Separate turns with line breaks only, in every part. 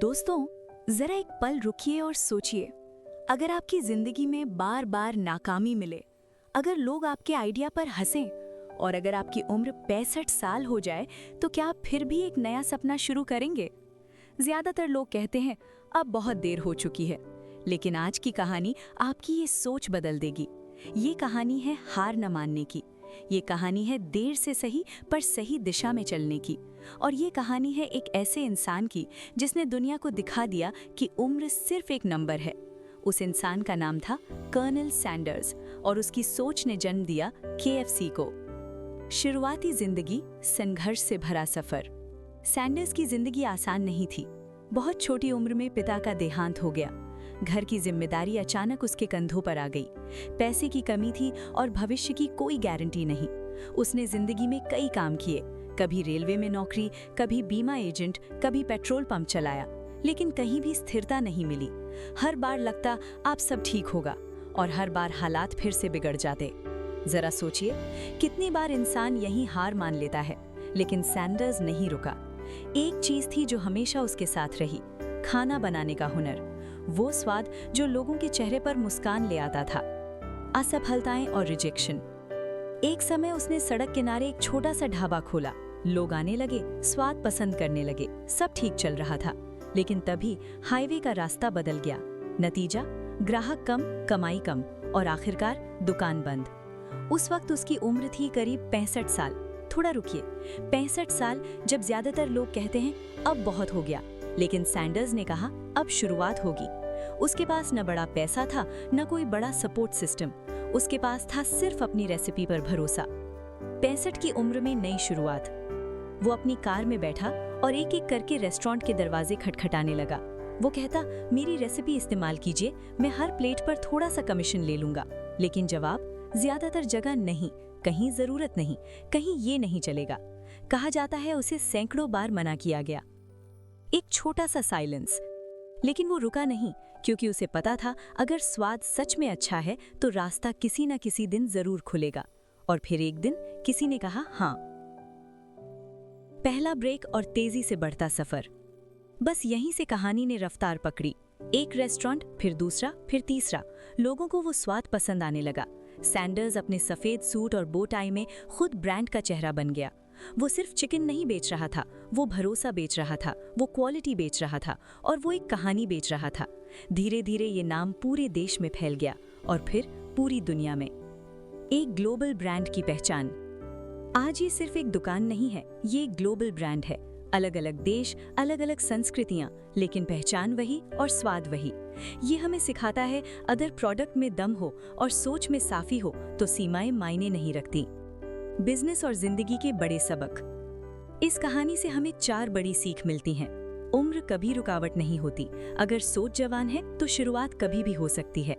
दोस्तों, जरा एक पल रुकिए और सोचिए। अगर आपकी जिंदगी में बार बार नाकामी मिले, अगर लोग आपके आइडिया पर हंसें और अगर आपकी उम्र 65 साल हो जाए, तो क्या आप फिर भी एक नया सपना शुरू करेंगे? ज्यादातर लोग कहते हैं अब बहुत देर हो चुकी है, लेकिन आज की कहानी आपकी ये सोच बदल देगी। ये कहानी है हार न मानने की। ये कहानी है देर से सही पर सही दिशा में चलने की। और ये कहानी है एक ऐसे इंसान की जिसने दुनिया को दिखा दिया कि उम्र सिर्फ एक नंबर है। उस इंसान का नाम था कर्नल सैंडर्स और उसकी सोच ने जन्म दिया KFC को। शुरुआती जिंदगी, संघर्ष से भरा सफर। सैंडर्स की जिंदगी आसान नहीं थी। बहुत छोटी उम्र में पिता का देहांत हो गया। घर की जिम्मेदारी अचानक उसके कंधों पर आ गई। पैसे की कमी थी और भविष्य की कोई गारंटी नहीं। उसने जिंदगी में कई काम किए, कभी रेलवे में नौकरी, कभी बीमा एजेंट, कभी पेट्रोल पंप चलाया, लेकिन कहीं भी स्थिरता नहीं मिली। हर बार लगता आप सब ठीक होगा और हर बार हालात फिर से बिगड़ जाते। जरा सोचिए, कितनी बार इंसान यहीं हार मान लेता है, लेकिन सैंडर्स नहीं रुका। एक चीज थी जो हमेशा उसके साथ रही, खाना बनाने का हुनर। वो स्वाद जो लोगों के चेहरे पर मुस्कान ले आता था। असफलताएं और रिजेक्शन। एक समय उसने सड़क किनारे एक छोटा सा ढाबा खोला। लोग आने लगे, स्वाद पसंद करने लगे, सब ठीक चल रहा था। लेकिन तभी हाईवे का रास्ता बदल गया। नतीजा, ग्राहक कम, कमाई कम और आखिरकार दुकान बंद। उस वक्त उसकी उम्र थी करीब 65 साल। थोड़ा रुकिए, 65 साल जब ज्यादातर लोग कहते हैं अब बहुत हो गया, लेकिन सैंडर्स ने कहा अब शुरुआत होगी। उसके पास न बड़ा पैसा था, न कोई बड़ा सपोर्ट सिस्टम। उसके पास था सिर्फ अपनी रेसिपी पर भरोसा। 65 की उम्र में नई शुरुआत। वो अपनी कार में बैठा और एक एक करके रेस्टोरेंट के दरवाजे खटखटाने लगा। वो कहता, मेरी रेसिपी इस्तेमाल कीजिए, मैं हर प्लेट पर थोड़ा सा कमीशन ले लूंगा। लेकिन जवाब, ज्यादातर जगह नहीं, कहीं जरूरत नहीं, कहीं ये नहीं चलेगा। कहा जाता है उसे सैकड़ों बार मना किया गया। एक छोटा सा साइलेंस। लेकिन वो रुका नहीं, क्योंकि उसे पता था अगर स्वाद सच में अच्छा है तो रास्ता किसी न किसी दिन जरूर खुलेगा। और फिर एक दिन किसी ने कहा हाँ। पहला ब्रेक और तेजी से बढ़ता सफर। बस यहीं से कहानी ने रफ्तार पकड़ी। एक रेस्टोरेंट, फिर दूसरा, फिर तीसरा। लोगों को वो स्वाद पसंद आने लगा। सैंडर्स अपने सफेद सूट और बो टाई में खुद ब्रांड का चेहरा बन गया। वो सिर्फ चिकन नहीं बेच रहा था, वो भरोसा बेच रहा था, वो क्वालिटी बेच रहा था और वो एक कहानी बेच रहा था। धीरे धीरे ये नाम पूरे देश में फैल गया और फिर पूरी दुनिया में। एक ग्लोबल ब्रांड की पहचान। आज ये सिर्फ एक दुकान नहीं है, ये एक ग्लोबल ब्रांड है। अलग अलग देश, अलग अलग संस्कृतियां, लेकिन पहचान वही और स्वाद वही। ये हमें सिखाता है अगर प्रोडक्ट में दम हो और सोच में साफी हो तो सीमाएं मायने नहीं रखती। बिजनेस और जिंदगी के बड़े सबक। इस कहानी से हमें 4 बड़ी सीख मिलती हैं। उम्र कभी रुकावट नहीं होती। अगर सोच जवान है तो शुरुआत कभी भी हो सकती है।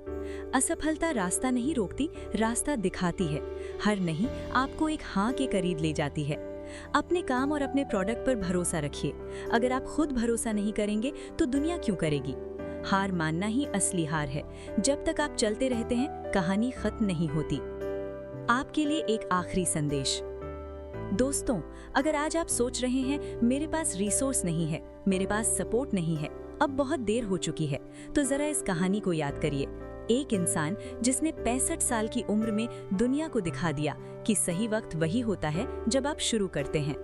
असफलता रास्ता नहीं रोकती, रास्ता दिखाती है। हर नहीं आपको एक हाँ के करीब ले जाती है। अपने काम और अपने प्रोडक्ट पर भरोसा रखिए। अगर आप खुद भरोसा नहीं करेंगे तो दुनिया क्यों करेगी? हार मानना ही असली हार है। जब तक आप चलते रहते हैं, कहानी खत्म नहीं होती। आपके लिए एक आखिरी संदेश। दोस्तों, अगर आज आप सोच रहे हैं मेरे पास रिसोर्स नहीं है, मेरे पास सपोर्ट नहीं है, अब बहुत देर हो चुकी है, तो जरा इस कहानी को याद करिए। एक इंसान जिसने 65 साल की उम्र में दुनिया को दिखा दिया कि सही वक्त वही होता है जब आप शुरू करते हैं।